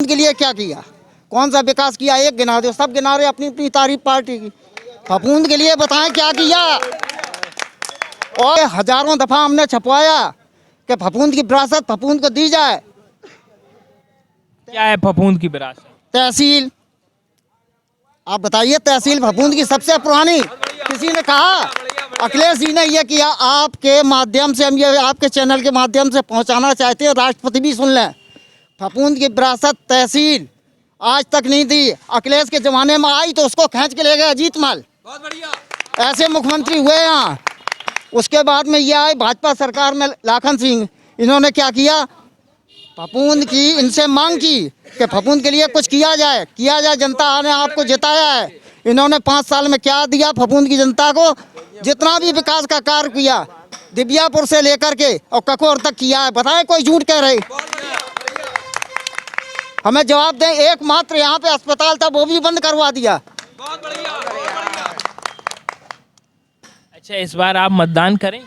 के लिए क्या किया, कौन सा विकास किया, एक गिना दो, सब गिना रहे अपनी अपनी तारीफ पार्टी की। फफूंद के लिए बताएं क्या किया। और हजारों दफा हमने छपवाया कि फफूंद की विरासत फफूंद को दी जाए। क्या है फफूंद की विरासत? तहसील, आप बताइए, तहसील फफूंद की सबसे पुरानी। किसी ने कहा, अखिलेश जी ने यह किया। आपके माध्यम से हम ये आपके चैनल के माध्यम से पहुंचाना चाहते हैं, राष्ट्रपति भी सुन लें। फफूंद की विरासत तहसील आज तक नहीं दी। अखिलेश के जमाने में आई तो उसको खींच के ले गए अजीत माल, बहुत बढ़िया, ऐसे मुख्यमंत्री हुए यहाँ। उसके बाद में ये आए भाजपा सरकार में लाखन सिंह, इन्होंने क्या किया, फफूंद की इनसे मांग की कि फफूंद के लिए कुछ किया जाए। जनता ने आपको जिताया है। इन्होंने 5 साल में क्या दिया फफूंद की जनता को? जितना भी विकास का कार्य किया, दिव्यापुर से लेकर के और ककोर तक किया है। बताएं कोई झूठ कह रहे? हमें जवाब दें। एकमात्र यहाँ पे अस्पताल था, वो भी बंद करवा दिया। अच्छा, इस बार आप मतदान करें?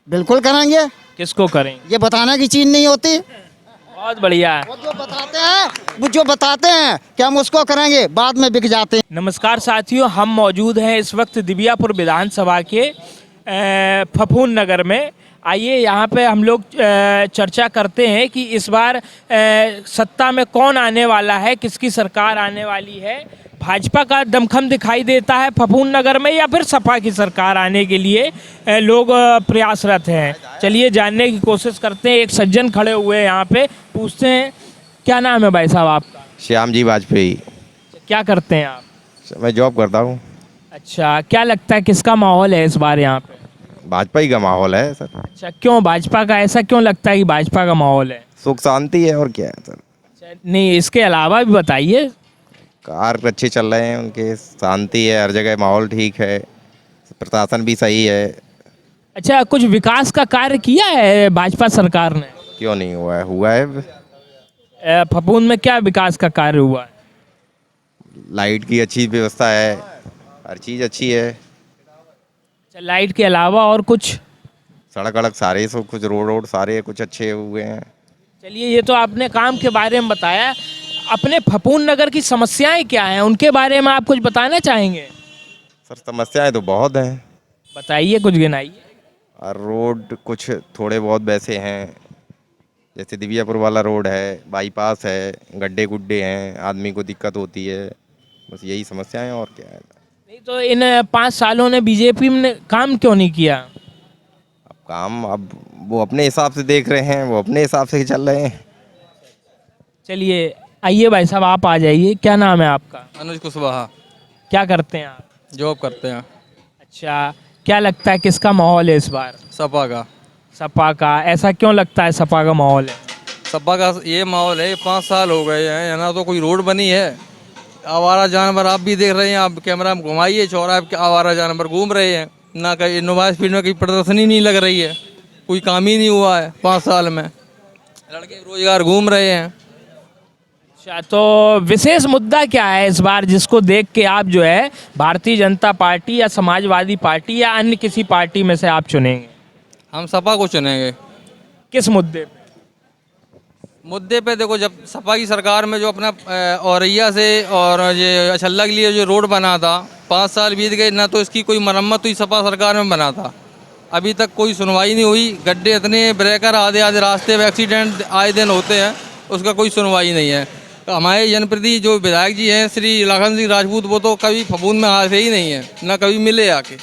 बिल्कुल करेंगे। किसको करें? ये बताने की चीज नहीं होती। बहुत बढ़िया। वो जो बताते हैं कि हम उसको करेंगे, बाद में बिक जाते हैं। नमस्कार साथियों, हम मौजूद हैं इस वक्त दिव्यापुर विधानसभा के फफूंद नगर में। आइए यहाँ पे हम लोग चर्चा करते हैं कि इस बार सत्ता में कौन आने वाला है, किसकी सरकार आने वाली है। भाजपा का दमखम दिखाई देता है फफूंद नगर में, या फिर सपा की सरकार आने के लिए लोग प्रयासरत हैं। चलिए जानने की कोशिश करते हैं। एक सज्जन खड़े हुए हैं यहाँ पे, पूछते हैं क्या नाम है भाई साहब आपका? श्याम जी वाजपेयी। क्या करते हैं आप? मैं जॉब करता हूँ। अच्छा, क्या लगता है किसका माहौल है इस बार यहाँ पे? भाजपा ही का माहौल है सर। अच्छा, क्यों भाजपा का? ऐसा क्यों लगता है कि भाजपा का माहौल है? सुख शांति है और क्या है सर। अच्छा, नहीं, इसके अलावा भी बताइए। कार्य अच्छे चल रहे हैं उनके, शांति है, हर जगह माहौल ठीक है, प्रशासन भी सही है। अच्छा, कुछ विकास का कार्य किया है भाजपा सरकार ने? क्यों नहीं हुआ है? हुआ है। फफूंद में क्या विकास का कार्य हुआ है? लाइट की अच्छी व्यवस्था है, हर चीज़ अच्छी है। अच्छा, लाइट के अलावा और कुछ? सड़क अड़क सारे, सब कुछ रोड सारे कुछ अच्छे हुए हैं। चलिए, ये तो आपने काम के बारे में बताया। अपने फफूंद नगर की समस्याएं क्या हैं, उनके बारे में आप कुछ बताना चाहेंगे? सर समस्याएं तो बहुत हैं। बताइए, कुछ गिनाइए। और रोड कुछ थोड़े बहुत वैसे हैं, जैसे दिव्यापुर वाला रोड है, बाईपास है, गड्ढे गुड्ढे हैं, आदमी को दिक्कत होती है। बस यही समस्याएं और क्या है। नहीं तो इन 5 सालों ने बीजेपी ने काम क्यों नहीं किया? अब काम, अब वो अपने हिसाब से देख रहे हैं, वो अपने हिसाब से ही चल रहे हैं। चलिए, आइए भाई साहब, आप आ जाइए। क्या नाम है आपका? अनुज कुशवाहा। क्या करते हैं आप? जॉब करते हैं। अच्छा, क्या लगता है किसका माहौल है इस बार? सपा का। सपा का? ऐसा क्यों लगता है सपा का माहौल है? सपा का ये माहौल है, 5 साल हो गए हैं, है ना, तो कोई रोड बनी है। आवारा जानवर आप भी देख रहे हैं, आप कैमरा में घुमाइए, चौराहे पे आवारा जानवर घूम रहे हैं ना। कहीं इनोवाइस फील्ड में कोई प्रदर्शनी नहीं लग रही है, कोई काम ही नहीं हुआ है 5 साल में। लड़के रोजगार घूम रहे हैं। अच्छा, तो विशेष मुद्दा क्या है इस बार जिसको देख के आप जो है भारतीय जनता पार्टी या समाजवादी पार्टी या अन्य किसी पार्टी में से आप चुनेंगे? हम सपा को चुनेंगे। किस मुद्दे पे? मुद्दे पे देखो, जब सपा की सरकार में जो अपना औरैया से और ये अछल्ला के लिए जो रोड बना था, 5 साल बीत गए ना, तो इसकी कोई मरम्मत हुई सपा सरकार में बना था। अभी तक कोई सुनवाई नहीं हुई। गड्ढे इतने, ब्रेकर आधे आधे रास्ते में, एक्सीडेंट आए दिन होते हैं, उसका कोई सुनवाई नहीं है। तो हमारे जनप्रति जो विधायक जी हैं श्री लाखन सिंह राजपूत, वो तो कभी फफूंद में आते ही नहीं है, ना कभी मिले आके।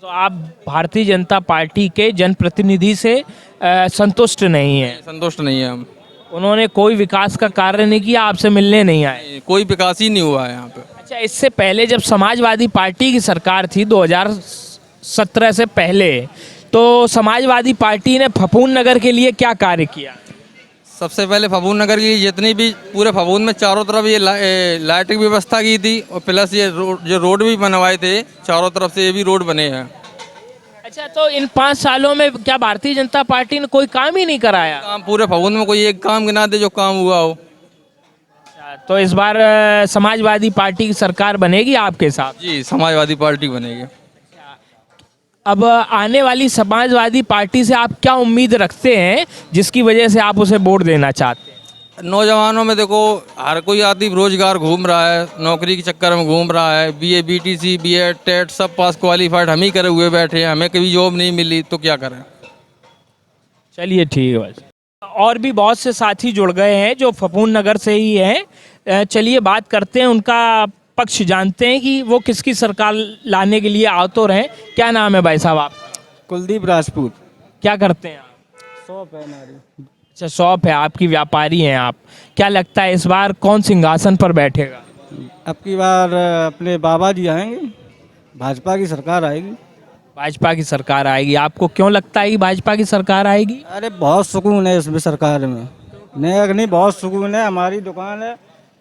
तो आप भारतीय जनता पार्टी के जनप्रतिनिधि से संतुष्ट नहीं हैं? संतुष्ट नहीं है हम। उन्होंने कोई विकास का कार्य नहीं किया, आपसे मिलने नहीं आए? कोई विकास ही नहीं हुआ है यहाँ पे। अच्छा, इससे पहले जब समाजवादी पार्टी की सरकार थी 2017 से पहले, तो समाजवादी पार्टी ने फफूंद नगर के लिए क्या कार्य किया? सबसे पहले फफूंद नगर की जितनी भी पूरे फफूंद में चारों तरफ ये लाइट की व्यवस्था की थी, और प्लस ये जो रोड भी बनवाए थे चारों तरफ से, ये भी रोड बने हैं। अच्छा, तो इन 5 सालों में क्या भारतीय जनता पार्टी ने कोई काम ही नहीं कराया? काम पूरे फफूंद में कोई एक काम गिना दे जो काम हुआ हो। अच्छा, तो इस बार समाजवादी पार्टी की सरकार बनेगी आपके साथ? जी, समाजवादी पार्टी बनेगी। अब आने वाली समाजवादी पार्टी से आप क्या उम्मीद रखते हैं जिसकी वजह से आप उसे वोट देना चाहते हैं? नौजवानों में देखो हर कोई आदमी रोजगार घूम रहा है, नौकरी के चक्कर में घूम रहा है। बीए, बीटीसी, बीएड, टेट सब पास क्वालिफाइड हम ही करे हुए बैठे हैं, हमें कभी जॉब नहीं मिली तो क्या करें। चलिए ठीक है बस। और भी बहुत से साथी जुड़ गए हैं जो फफूंद नगर से ही हैं। चलिए बात करते हैं, उनका पक्ष जानते हैं कि वो किसकी सरकार लाने के लिए आतुर हैं। क्या नाम है भाई साहब आप? कुलदीप राजपूत। क्या करते हैं आप? शॉप है हमारी। अच्छा, शॉप है आपकी, व्यापारी हैं आप। क्या लगता है इस बार कौन सिंहासन पर बैठेगा? अब की बार अपने बाबा जी आएंगे, भाजपा की सरकार आएगी। भाजपा की सरकार आएगी। आपको क्यों लगता है कि भाजपा की सरकार आएगी? अरे बहुत सुकून है इसमें सरकार में, नहीं बहुत सुकून है। हमारी दुकान है,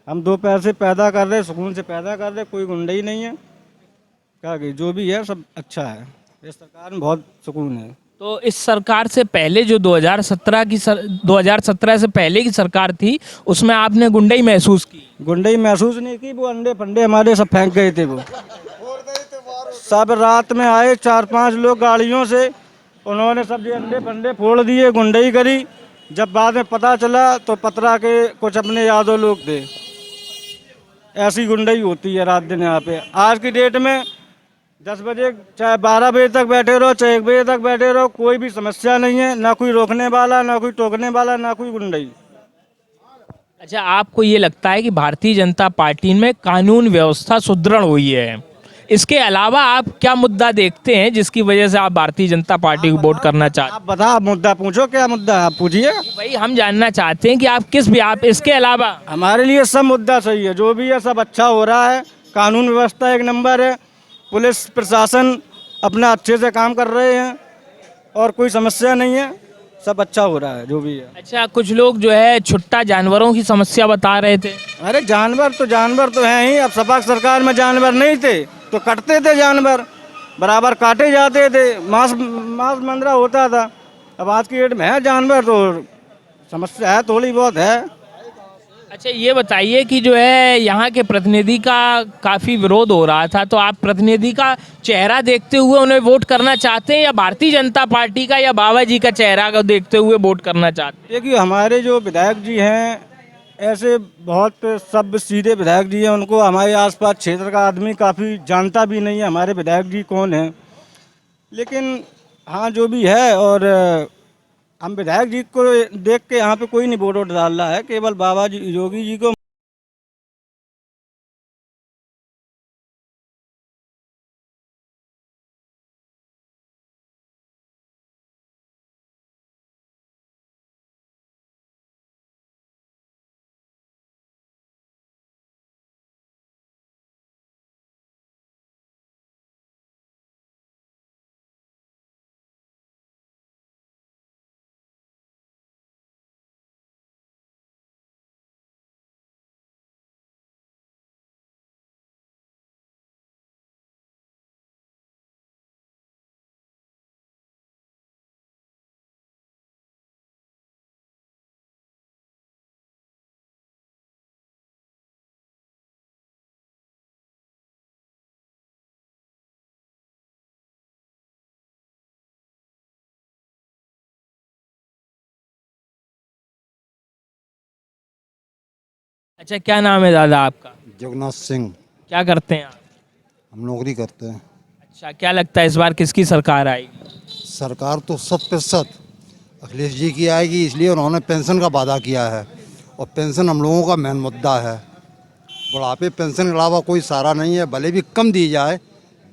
हम 2 पैसे पैदा कर रहे, सुकून से पैदा कर रहे, कोई गुंडा ही नहीं है। क्या कि जो भी है सब अच्छा है, इस सरकार में बहुत सुकून है। तो इस सरकार से पहले जो 2017 से पहले की सरकार थी उसमें आपने गुंडई महसूस की? गुंडई महसूस नहीं की, वो अंडे फंडे हमारे सब फेंक गए थे। वो सब रात में आए 4-5 लोग गाड़ियों से, उन्होंने सब ये अंडे फंडे फोड़ दिए, गुंडई करी। जब बाद में पता चला तो पतरा के कुछ अपने यादव लोग थे। ऐसी गुंडई होती है रात दिन यहाँ पे। आज की डेट में 10 बजे चाहे 12 बजे तक बैठे रहो, चाहे 1 बजे तक बैठे रहो, कोई भी समस्या नहीं है। ना कोई रोकने वाला, ना कोई टोकने वाला, ना कोई गुंडई। अच्छा, आपको ये लगता है कि भारतीय जनता पार्टी में कानून व्यवस्था सुदृढ़ हुई है? इसके अलावा आप क्या मुद्दा देखते हैं जिसकी वजह से आप भारतीय जनता पार्टी को वोट करना चाहते हैं? आप बताओ, मुद्दा पूछो, क्या मुद्दा है आप पूछिए। भाई हम जानना चाहते हैं कि आप इसके अलावा। हमारे लिए सब मुद्दा सही है, जो भी है सब अच्छा हो रहा है। कानून व्यवस्था 1 नंबर है, पुलिस प्रशासन अपना अच्छे से काम कर रहे हैं और कोई समस्या नहीं है, सब अच्छा हो रहा है जो भी है। अच्छा, कुछ लोग जो है छुट्टा जानवरों की समस्या बता रहे थे। अरे जानवर तो हैं ही। अब सपा सरकार में जानवर नहीं थे तो कटते थे जानवर, बराबर काटे जाते थे, मांस मंदरा होता था। अब आज की डेट में है जानवर तो समस्या है, थोड़ी बहुत है। अच्छा, ये बताइए कि जो है यहाँ के प्रतिनिधि का काफ़ी विरोध हो रहा था, तो आप प्रतिनिधि का चेहरा देखते हुए उन्हें वोट करना चाहते हैं या भारतीय जनता पार्टी का या बाबा जी का चेहरा को देखते हुए वोट करना चाहते हैं? देखिए, हमारे जो विधायक जी हैं ऐसे बहुत सब सीधे विधायक जी हैं, उनको हमारे आसपास क्षेत्र का आदमी काफ़ी जानता भी नहीं है हमारे विधायक जी कौन हैं। लेकिन हाँ, जो भी है, और हम विधायक जी को देख के यहाँ पे कोई नहीं वोट डाल रहा है, केवल बाबा जी योगी जी को। अच्छा, क्या नाम है दादा आपका? जगन्नाथ सिंह। क्या करते हैं आप? हम नौकरी करते हैं। अच्छा, क्या लगता है इस बार किसकी सरकार आएगी? सरकार तो 100% अखिलेश जी की आएगी, इसलिए उन्होंने पेंशन का वादा किया है और पेंशन हम लोगों का मेन मुद्दा है। बुढ़ापे पेंशन के अलावा कोई सहारा नहीं है, भले भी कम दी जाए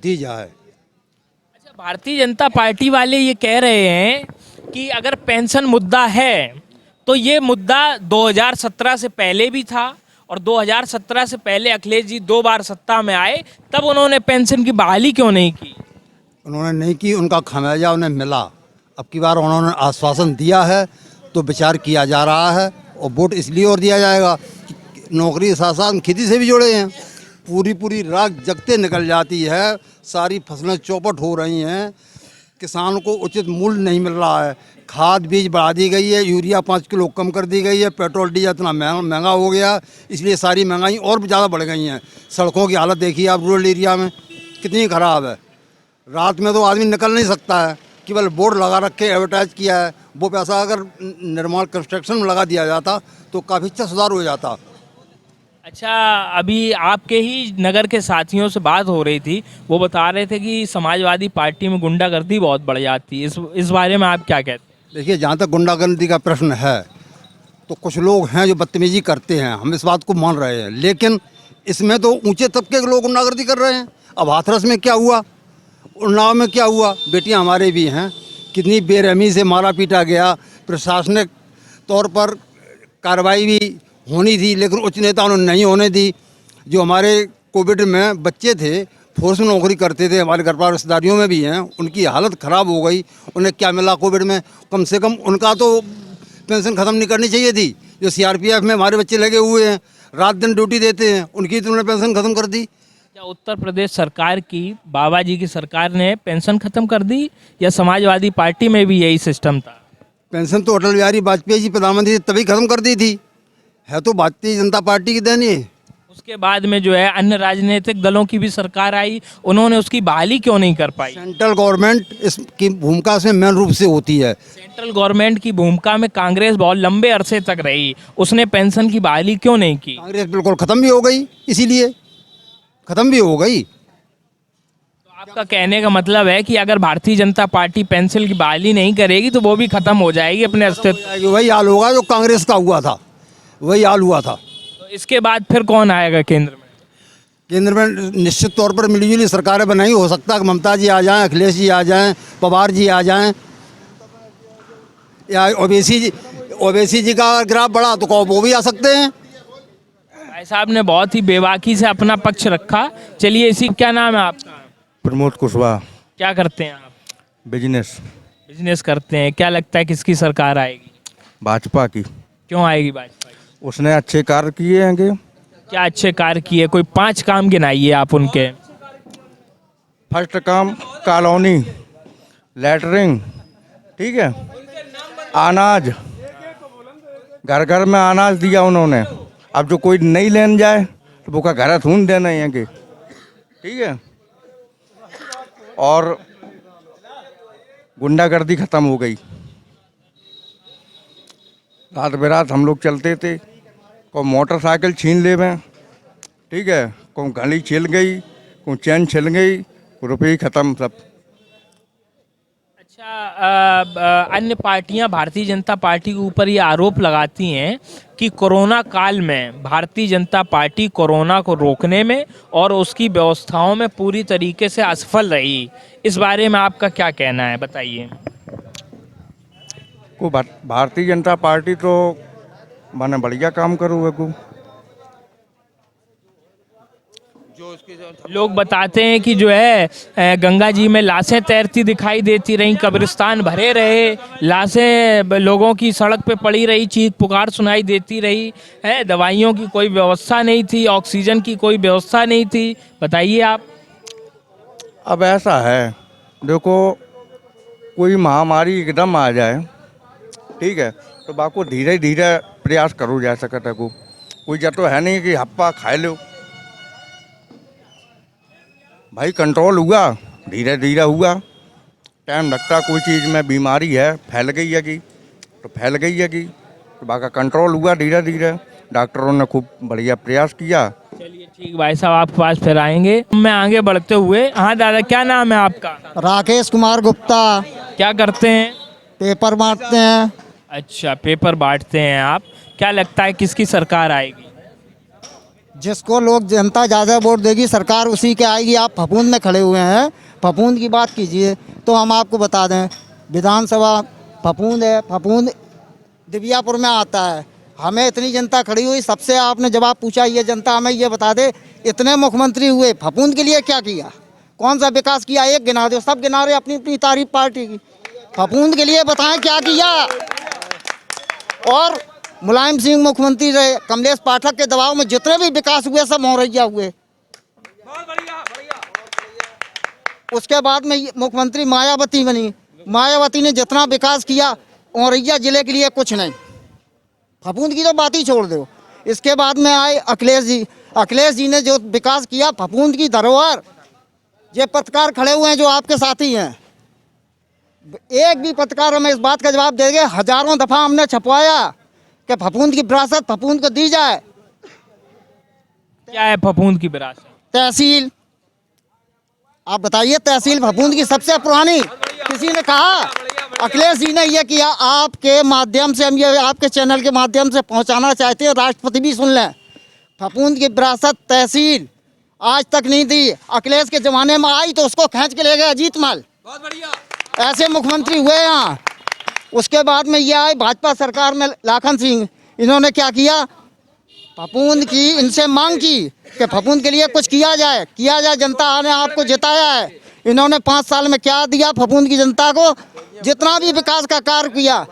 दी जाए। अच्छा, भारतीय जनता पार्टी वाले ये कह रहे हैं कि अगर पेंशन मुद्दा है तो ये मुद्दा 2017 से पहले भी था और 2017 से पहले अखिलेश जी 2 बार सत्ता में आए, तब उन्होंने पेंशन की बहाली क्यों नहीं की? उन्होंने नहीं की, उनका खामियाजा उन्हें मिला। अब की बार उन्होंने आश्वासन दिया है तो विचार किया जा रहा है और वोट इसलिए और दिया जाएगा कि नौकरी के साथ साथ खेती से भी जुड़े हैं। पूरी रात जगते निकल जाती है, सारी फसलें चौपट हो रही हैं, किसान को उचित मूल्य नहीं मिल रहा है, खाद बीज बढ़ा दी गई है, यूरिया 5 किलो कम कर दी गई है, पेट्रोल डीजल इतना महंगा हो गया, इसलिए सारी महंगाई और भी ज़्यादा बढ़ गई हैं। सड़कों की हालत देखिए आप, रूरल एरिया में कितनी ख़राब है। रात में तो आदमी निकल नहीं सकता है, केवल बोर्ड लगा रखे एडवर्टाइज किया है। वो पैसा अगर निर्माण कंस्ट्रक्शन में लगा दिया जाता तो काफ़ी अच्छा सुधार हो जाता। अच्छा, अभी आपके ही नगर के साथियों से बात हो रही थी, वो बता रहे थे कि समाजवादी पार्टी में गुंडागर्दी बहुत बढ़ जाती है। इस बारे में आप क्या कहते हैं? देखिए, जहाँ तक गुंडागर्दी का प्रश्न है तो कुछ लोग हैं जो बदतमीजी करते हैं, हम इस बात को मान रहे हैं, लेकिन इसमें तो ऊंचे तबके के लोग गुंडागर्दी कर रहे हैं। अब हाथरस में क्या हुआ, उन्नाव में क्या हुआ, बेटियां हमारे भी हैं, कितनी बेरहमी से मारा पीटा गया। प्रशासनिक तौर पर कार्रवाई भी होनी थी, लेकिन उच्च नेताओं ने नहीं होने दी। जो हमारे कोविड में बच्चे थे, फोर्स में नौकरी करते थे, हमारे घर पर रिश्तेदारियों में भी हैं, उनकी हालत ख़राब हो गई। उन्हें क्या मिला कोविड में? कम से कम उनका तो पेंशन ख़त्म नहीं करनी चाहिए थी। जो सीआरपीएफ में हमारे बच्चे लगे हुए हैं, रात दिन ड्यूटी देते हैं, उनकी तो उन्होंने पेंशन ख़त्म कर दी। क्या उत्तर प्रदेश सरकार की, बाबा जी की सरकार ने पेंशन खत्म कर दी, या समाजवादी पार्टी में भी यही सिस्टम था? पेंशन तो अटल बिहारी वाजपेयी जी प्रधानमंत्री थे तभी ख़त्म कर दी थी। है तो भारतीय जनता पार्टी की देन ही। उसके बाद में जो है अन्य राजनीतिक दलों की भी सरकार आई, उन्होंने उसकी बहाली क्यों नहीं कर पाई? सेंट्रल गवर्नमेंट इसकी भूमिका इसमें मेन रूप से होती है। सेंट्रल गवर्नमेंट की भूमिका में कांग्रेस बहुत लंबे अरसे तक रही, उसने पेंशन की बहाली क्यों नहीं की? कांग्रेस बिल्कुल ख़त्म भी हो गई, इसीलिए ख़त्म भी हो गई। तो आपका कहने का मतलब है कि अगर भारतीय जनता पार्टी पेंशन की बहाली नहीं करेगी तो वो भी खत्म हो जाएगी अपने अस्तित्व? वही हाल होगा जो कांग्रेस का हुआ था, वही हाल हुआ था। तो इसके बाद फिर कौन आएगा केंद्र में? केंद्र में निश्चित तौर पर मिलीजुली सरकारें बनाई। हो सकता है कि ममता जी आ जाएं, अखिलेश जी आ जाएं, पवार जी आ जाएं, या ओवैसी जी का ग्राफ बढ़ा तो वो भी आ सकते हैं। भाई साहब ने बहुत ही बेबाकी से अपना पक्ष रखा। चलिए, इसी क्या नाम है आपका? प्रमोद कुशवाहा। क्या करते हैं आप? बिजनेस। बिजनेस करते हैं। क्या लगता है किसकी सरकार आएगी? भाजपा की। क्यों आएगी भाजपा की? उसने अच्छे कार्य किए हैं। क्या अच्छे कार्य किए? कोई 5 काम गिनाइए आप उनके। फर्स्ट काम कॉलोनी, लेटरिंग, ठीक है, अनाज, घर घर में अनाज दिया उन्होंने। अब जो कोई नहीं लेने जाए तो वो का घर थून देना है कि, ठीक है। और गुंडागर्दी खत्म हो गई। रात बेरात हम लोग चलते थे, कोई मोटरसाइकिल छीन ले में, ठीक है, कोई घड़ी छिल गई, कोई चैन छिल गई, रुपये खत्म सब। अच्छा, अन्य पार्टियां भारतीय जनता पार्टी के ऊपर ये आरोप लगाती हैं कि कोरोना काल में भारतीय जनता पार्टी कोरोना को रोकने में और उसकी व्यवस्थाओं में पूरी तरीके से असफल रही। इस बारे में आपका क्या कहना है, बताइए। को भारतीय जनता पार्टी तो मैंने बढ़िया काम करूँ है को। लोग बताते हैं कि जो है गंगा जी में लाशें तैरती दिखाई देती रहीं, कब्रिस्तान भरे रहे, लाशें लोगों की सड़क पे पड़ी रही, चीख पुकार सुनाई देती रही है, दवाइयों की कोई व्यवस्था नहीं थी, ऑक्सीजन की कोई व्यवस्था नहीं थी। बताइए आप। अब ऐसा है, देखो, कोई महामारी एकदम आ जाए, ठीक है, तो बाको धीरे धीरे प्रयास करो जा सकता को। कोई जतो है नहीं कि हप्पा खाए लो। भाई कंट्रोल हुआ, धीरे धीरे हुआ, टाइम लगता। कोई चीज़ में बीमारी है, फैल गई है कि तो फैल गई है कि तो बाका कंट्रोल हुआ धीरे धीरे। डॉक्टरों ने खूब बढ़िया प्रयास किया। चलिए ठीक, भाई साहब आपके पास फिर आएंगे। मैं आगे बढ़ते हुए, हाँ दादा, क्या नाम है आपका? राकेश कुमार गुप्ता। क्या करते हैं? पेपर बांटते हैं। अच्छा, पेपर बांटते हैं आप। क्या लगता है किसकी सरकार आएगी? जिसको लोग जनता ज़्यादा वोट देगी सरकार उसी के आएगी। आप फफूंद में खड़े हुए हैं, फफूंद की बात कीजिए तो हम आपको बता दें, विधानसभा फफूंद है, फफूंद दिव्यापुर में आता है। हमें इतनी जनता खड़ी हुई, सबसे आपने जवाब पूछा, ये जनता हमें ये बता दे, इतने मुख्यमंत्री हुए, फफूंद के लिए क्या किया, कौन सा विकास किया, एक गिना दो। सब गिना रहे अपनी अपनी तारीफ पार्टी की। फफूंद के लिए बताएं क्या किया। और मुलायम सिंह मुख्यमंत्री रहे, कमलेश पाठक के दबाव में जितने भी विकास हुए सब मौरैया हुए। उसके बाद में मुख्यमंत्री मायावती बनी, मायावती ने जितना विकास किया मौरैया जिले के लिए कुछ नहीं। फफूंद की तो बात ही छोड़ दो। इसके बाद में आए अखिलेश जी। अखिलेश जी ने जो विकास किया, फफूंद की धरोहर, ये पत्रकार खड़े हुए हैं जो आपके साथी हैं, एक भी पत्रकार हमें इस बात का जवाब देंगे। हजारों दफा हमने छपवाया कि फफूंद की विरासत फफूंद को दी जाए। क्या है फफूंद की विरासत? तहसील, आप बताइए, तहसील फफूंद की सबसे पुरानी। किसी ने कहा, अखिलेश जी ने यह किया। आपके माध्यम से हम ये आपके चैनल के माध्यम से पहुंचाना चाहते हैं, राष्ट्रपति भी सुन लें। फफूंद की विरासत तहसील आज तक नहीं दी। अखिलेश के ज़माने में आई तो उसको खींच के ले गए अजीत मल, ऐसे मुख्यमंत्री हुए यहाँ। उसके बाद में ये आए भाजपा सरकार में लाखन सिंह, इन्होंने क्या किया, फफूंद की इनसे मांग की कि फफूंद के लिए कुछ किया जाए। जनता ने आपको जिताया है। इन्होंने 5 साल में क्या दिया फफूंद की जनता को? जितना भी विकास का कार्य किया,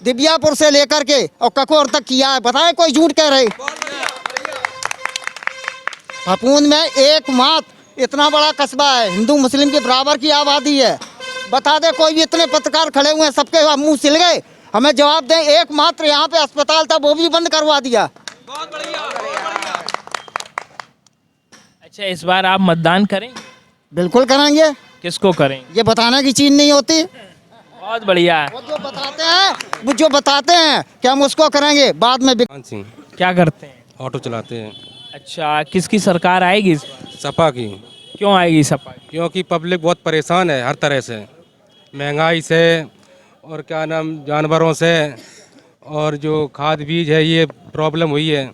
दिबियापुर से लेकर के और ककोर तक किया है। बताएं, कोई झूठ कह रहे? फफूंद में एकमात्र इतना बड़ा कस्बा है, हिंदू मुस्लिम के बराबर की आबादी है। बता दे, कोई भी इतने पत्रकार खड़े हुए हैं, सबके मुंह सिल गए। हमें जवाब दें, एकमात्र यहाँ पे अस्पताल था, वो भी बंद करवा दिया। अच्छा, इस बार आप मतदान करें? बिल्कुल करेंगे। किसको करें? ये बताने की चीज नहीं होती। बहुत बढ़िया। वो जो बताते हैं कि हम उसको करेंगे, बाद में सिंह क्या करते हैं? ऑटो चलाते हैं। अच्छा, किसकी सरकार आएगी इस बार? सपा की। क्यों आएगी सपा? क्योंकि पब्लिक बहुत परेशान है हर तरह से, महंगाई से और क्या नाम जानवरों से, और जो खाद बीज है ये प्रॉब्लम हुई है।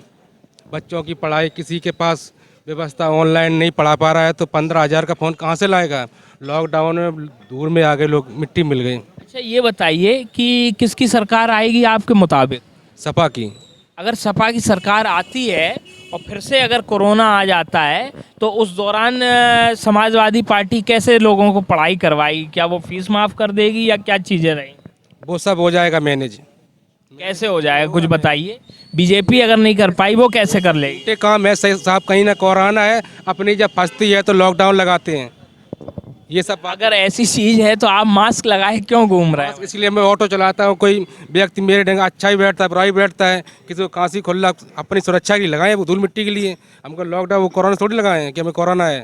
बच्चों की पढ़ाई, किसी के पास व्यवस्था ऑनलाइन नहीं पढ़ा पा रहा है तो 15,000 का फ़ोन कहाँ से लाएगा? लॉकडाउन में दूर में आ गए लोग, मिट्टी मिल गई। अच्छा, ये बताइए कि किसकी सरकार आएगी आपके मुताबिक? सपा की। अगर सपा की सरकार आती है और फिर से अगर कोरोना आ जाता है तो उस दौरान समाजवादी पार्टी कैसे लोगों को पढ़ाई करवाएगी? क्या वो फीस माफ़ कर देगी या क्या चीज़ें रहेंगी? वो सब हो जाएगा मैनेज। कैसे हो जाएगा, कुछ बताइए। बीजेपी अगर नहीं कर पाई, वो कैसे कर लेगी? ये काम है साहब, कहीं ना कोरोना है, अपनी जब फंसती है तो लॉकडाउन लगाते हैं। ये सब अगर ऐसी चीज़ है तो आप मास्क लगाए क्यों घूम रहे हैं? इसलिए मैं ऑटो चलाता हूँ। कोई व्यक्ति मेरे ढंग अच्छा ही बैठता है, बुरा ही बैठता है, किसी को खांसी खुल्ला, अपनी सुरक्षा के लिए लगाए, वो धूल मिट्टी के लिए। हमको लॉकडाउन वो कोरोना थोड़ी लगाए हैं कि हमें कोरोना है।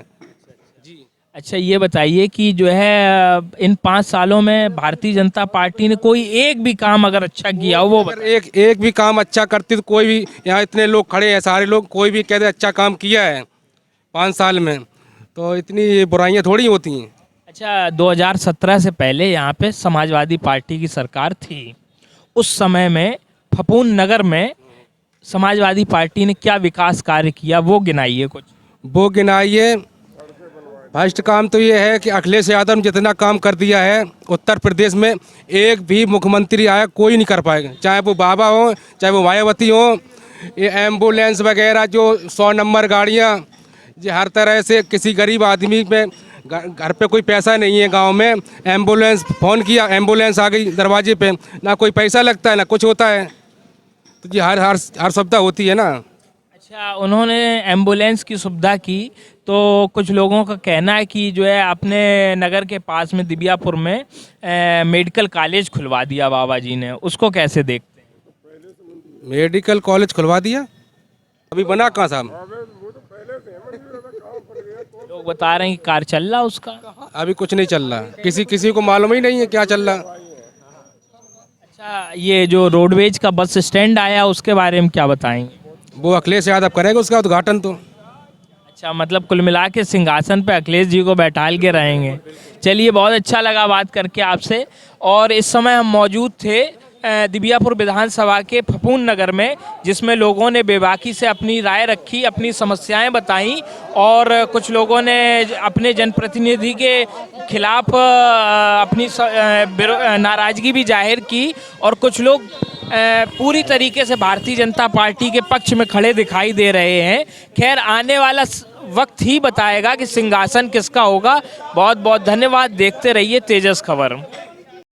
जी। अच्छा, ये बताइए कि जो है इन 5 सालों में भारतीय जनता पार्टी ने कोई एक भी काम अगर अच्छा किया हो वो अगर एक भी काम अच्छा करती तो कोई भी, यहाँ इतने लोग खड़े हैं सारे लोग, कोई भी कहते अच्छा काम किया है 5 साल में, तो इतनी बुराइयाँ थोड़ी होती हैं। अच्छा, 2017 से पहले यहाँ पे समाजवादी पार्टी की सरकार थी। उस समय में फफूंद नगर में समाजवादी पार्टी ने क्या विकास कार्य किया, वो गिनाइए कुछ। वो गिनाइए। फर्स्ट काम तो ये है कि अखिलेश यादव ने जितना काम कर दिया है उत्तर प्रदेश में, एक भी मुख्यमंत्री आया कोई नहीं कर पाएगा, चाहे वो बाबा हो चाहे वो मायावती हो। ये एम्बुलेंस वगैरह जो 100 नंबर गाड़ियाँ, ये हर तरह से किसी गरीब आदमी पे, घर पे कोई पैसा नहीं है गांव में, एम्बुलेंस फ़ोन किया, एम्बुलेंस आ गई दरवाजे पे, ना कोई पैसा लगता है ना कुछ होता है। तो ये हर सुविधा होती है ना। अच्छा, उन्होंने एम्बुलेंस की सुविधा की तो कुछ लोगों का कहना है कि जो है अपने नगर के पास में दिबियापुर में मेडिकल कॉलेज खुलवा दिया बाबा जी ने, उसको कैसे देखते हैं? मेडिकल कॉलेज खुलवा दिया? अभी बना कहाँ साहब? लोग बता रहे हैं कि कार्य चल रहा उसका। अभी कुछ नहीं चल रहा, किसी को मालूम ही नहीं है क्या चल रहा। अच्छा, ये जो रोडवेज का बस स्टैंड आया उसके बारे में क्या बताएंगे? वो अखिलेश यादव करेंगे उसका उद्घाटन तो। अच्छा, मतलब कुल मिला के सिंहासन पे अखिलेश जी को बैठाल के रहेंगे। चलिए, बहुत अच्छा लगा बात करके आपसे। और इस समय हम मौजूद थे दिबियापुर विधानसभा के फफूंद नगर में, जिसमें लोगों ने बेबाकी से अपनी राय रखी, अपनी समस्याएं बताईं और कुछ लोगों ने अपने जनप्रतिनिधि के खिलाफ अपनी नाराज़गी भी जाहिर की और कुछ लोग पूरी तरीके से भारतीय जनता पार्टी के पक्ष में खड़े दिखाई दे रहे हैं। खैर, आने वाला वक्त ही बताएगा कि सिंहासन किसका होगा। बहुत बहुत धन्यवाद। देखते रहिए तेजस खबर।